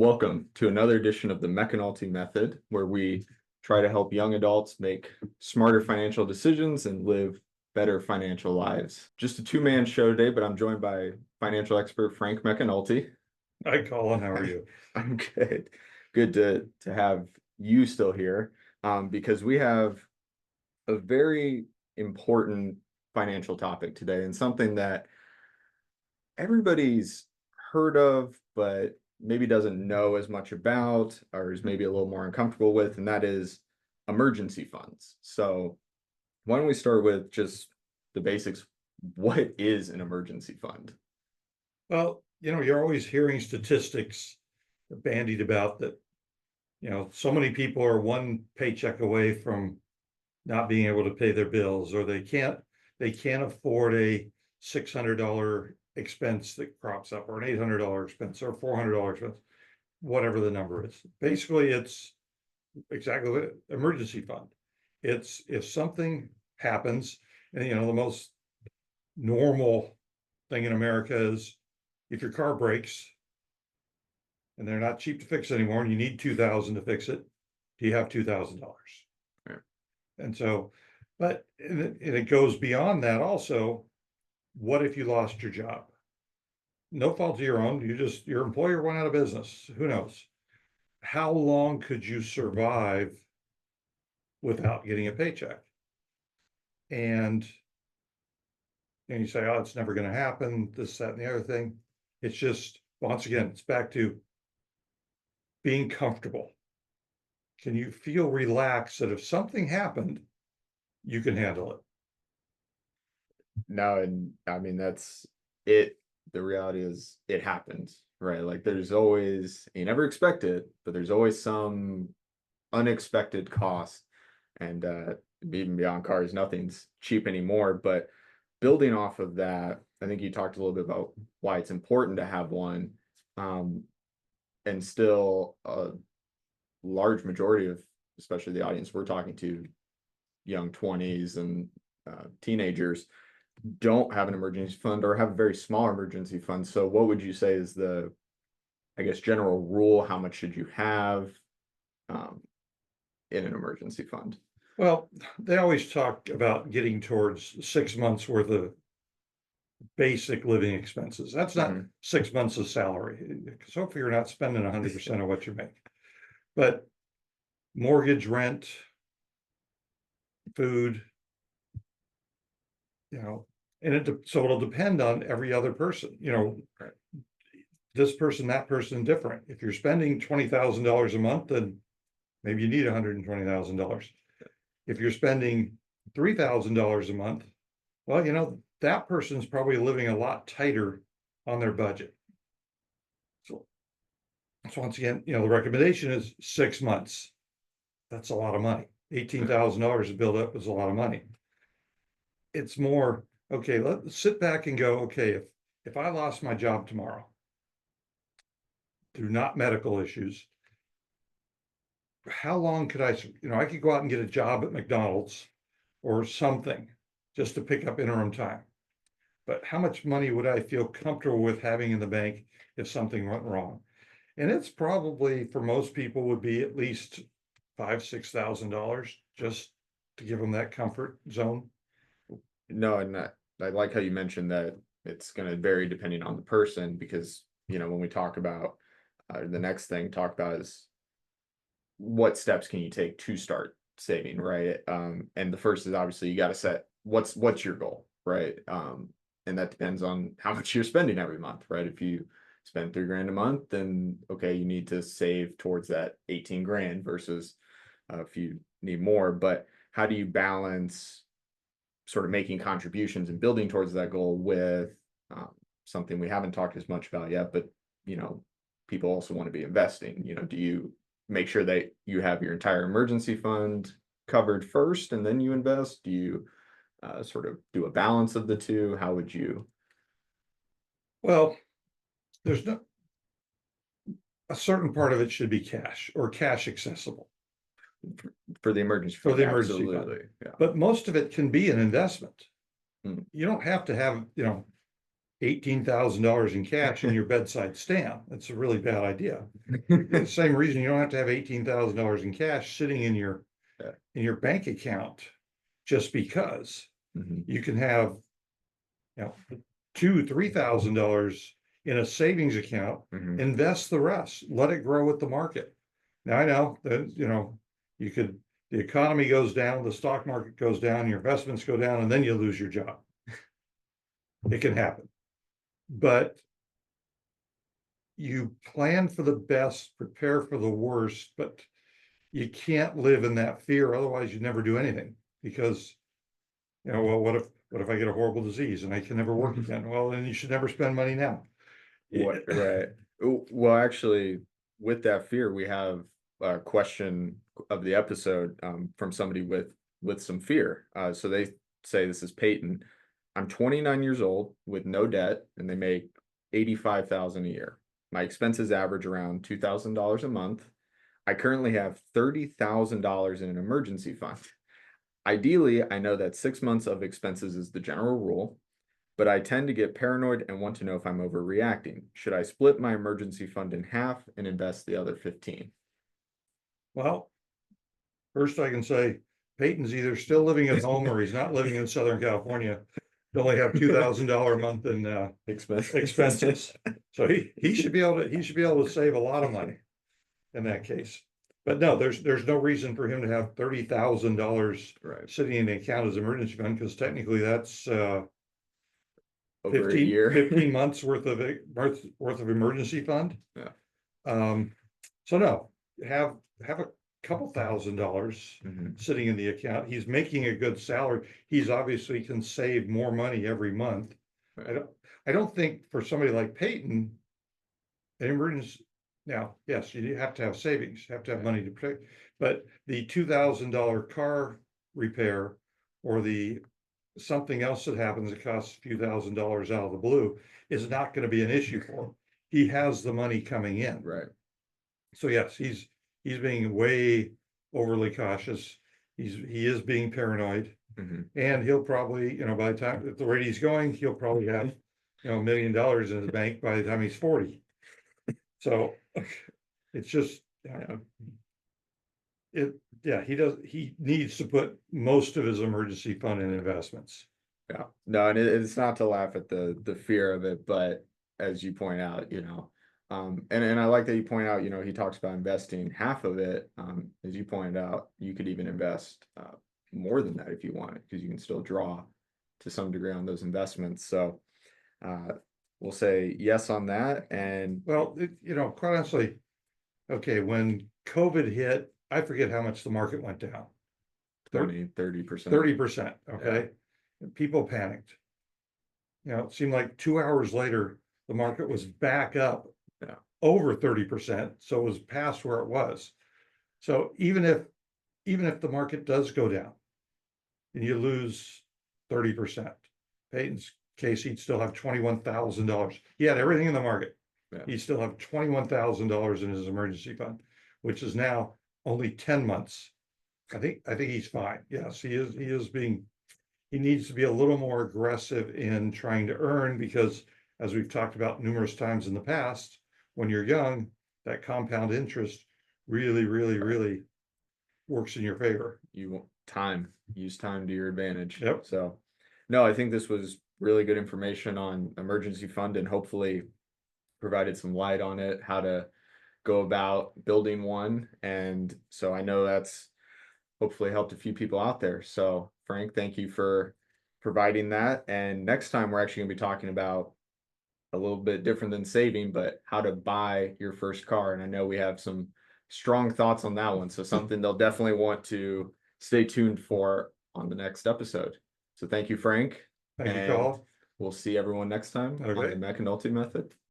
Welcome to another edition of the McEnulty Method, where we try to help young adults make smarter financial decisions and live better financial lives. Just a two-man show today, but I'm joined by financial expert Frank McEnulty. Hi, Colin. How are you? I'm good. Good to have you still here, because we have a very important financial topic today, and something that everybody's heard of, but maybe doesn't know as much about, or is maybe a little more uncomfortable with, and that is emergency funds. So why don't we start with just the basics? What is an emergency fund? Well, you're always hearing statistics bandied about that, so many people are one paycheck away from not being able to pay their bills, or they can't afford a $600 expense that crops up, or an $800 expense, or $400 expense, whatever the number is. Basically, it's exactly what emergency fund. It's if something happens, and the most normal thing in America is if your car breaks and they're not cheap to fix anymore and you need $2,000 to fix it, do you have $2,000? Right. And so, but it goes beyond that also. What if you lost your job? No fault of your own. Your employer went out of business. Who knows? How long could you survive without getting a paycheck? And you say, oh, it's never going to happen, this, that, and the other thing. It's just, once again, it's back to being comfortable. Can you feel relaxed that if something happened, you can handle it? No, and I mean, that's it. The reality is it happens, right? Like there's always, you never expect it, but there's always some unexpected cost. And even beyond cars, nothing's cheap anymore. But building off of that, I think you talked a little bit about why it's important to have one. And still a large majority of, especially the audience we're talking to, young 20s and teenagers, don't have an emergency fund or have a very small emergency fund. So what would you say is the, I guess, general rule? How much should you have in an emergency fund? Well, they always talk about getting towards 6 months worth of basic living expenses. That's not 6 months of salary. Because hopefully you're not spending 100% of what you make. But mortgage, rent, food, and so it'll depend on every other person, Right. This person, that person, different. If you're spending $20,000 a month, then maybe you need $120,000. If you're spending $3,000 a month, well, that person's probably living a lot tighter on their budget. So once again, the recommendation is 6 months. That's a lot of money. $18,000 to build up is a lot of money. It's more, okay, let's sit back and go, okay, if I lost my job tomorrow through not medical issues, how long could I could go out and get a job at McDonald's or something just to pick up interim time. But how much money would I feel comfortable with having in the bank if something went wrong? And it's probably, for most people, would be at least $5,000-6,000 just to give them that comfort zone. No, and I like how you mentioned that it's going to vary depending on the person, because when we talk about the next thing talk about is what steps can you take to start saving, right? And the first is obviously you got to set what's your goal, right? And that depends on how much you're spending every month, right? If you spend $3,000 a month, then okay, you need to save towards that 18 grand versus if you need more. But how do you balance sort of making contributions and building towards that goal with something we haven't talked as much about yet, but people also want to be investing? Do you make sure that you have your entire emergency fund covered first and then you invest? Do you sort of do a balance of the two? How would you? Well, there's a certain part of it should be cash or cash accessible For the emergency for fund, the emergency fund. absolutely. Yeah. But most of it can be an investment. Hmm. You don't have to have, $18,000 in cash in your bedside stand. That's a really bad idea. The same reason you don't have to have $18,000 in cash sitting in Yeah. bank account just because. Mhm. You can have, you know, $2,000-3,000 in a savings account, Mhm. invest the rest, let it grow with the market. Now I know that, the economy goes down, the stock market goes down, your investments go down, and then you lose your job. It can happen. But you plan for the best, prepare for the worst, but you can't live in that fear. Otherwise, you never do anything because, well, what if I get a horrible disease and I can never work again? Well, then you should never spend money now. What, right. Well, actually, with that fear, we have a question of the episode from somebody with some fear. So they say, this is Peyton. I'm 29 years old with no debt, and they make 85,000 a year. My expenses average around $2,000 a month. I currently have $30,000 in an emergency fund. Ideally, I know that 6 months of expenses is the general rule, but I tend to get paranoid and want to know if I'm overreacting. Should I split my emergency fund in half and invest the other 15? Well, first I can say Peyton's either still living at home or he's not living in Southern California. They only have $2,000 a month in expenses. So he should be able to save a lot of money in that case. But no, there's no reason for him to have $30,000 Right. sitting in the account as emergency fund, because technically that's Over a 15 year. months worth of emergency fund. Yeah. So no, have a couple $1,000 Mhm. sitting in the account. He's making a good salary. He's obviously can save more money every month. Right. I don't think for somebody like Peyton, an emergency, now, yes, you have to have savings, you have to have money to pay, but the $2,000 car repair or the something else that happens that costs a few $1,000s out of the blue is not going to be an issue for him. He has the money coming in. Right. So yes, he's being way overly cautious. He is being paranoid, Mhm. and he'll probably, by the time at the rate he's going, he'll probably have, $1 million in his bank by the time he's 40. So it's just, Yeah. he needs to put most of his emergency fund in investments. Yeah. No, and it's not to laugh at the fear of it, but as you point out, and I like that you point out, he talks about investing half of it. As you pointed out, you could even invest more than that if you wanted, because you can still draw to some degree on those investments. So uh, we'll say yes on that. And Well, quite honestly, okay, when COVID hit, I forget how much the market went down. 20-30%. 30%, okay? And people panicked. It seemed like 2 hours later, the market was back up Yeah. over 30%, so it was past where it was. So even if the market does go down and you lose 30%, Peyton's case, he'd still have $21,000. He had everything in the market. Yeah. He'd still have $21,000 in his emergency fund, which is now only 10 months. I think he's fine. Yes, he needs to be a little more aggressive in trying to earn, because as we've talked about numerous times in the past, when you're young, that compound interest really, really, really works in your favor. You want use time to your advantage. Yep. So no, I think this was really good information on emergency fund, and hopefully provided some light on it, how to go about building one. And so I know that's hopefully helped a few people out there. So Frank, thank you for providing that. And next time we're actually going to be talking about a little bit different than saving, but how to buy your first car. And I know we have some strong thoughts on that one. So something they'll definitely want to stay tuned for on the next episode. So thank you, Frank. Thank you, And Carl. we'll see everyone next time on the Okay. McEnulty method.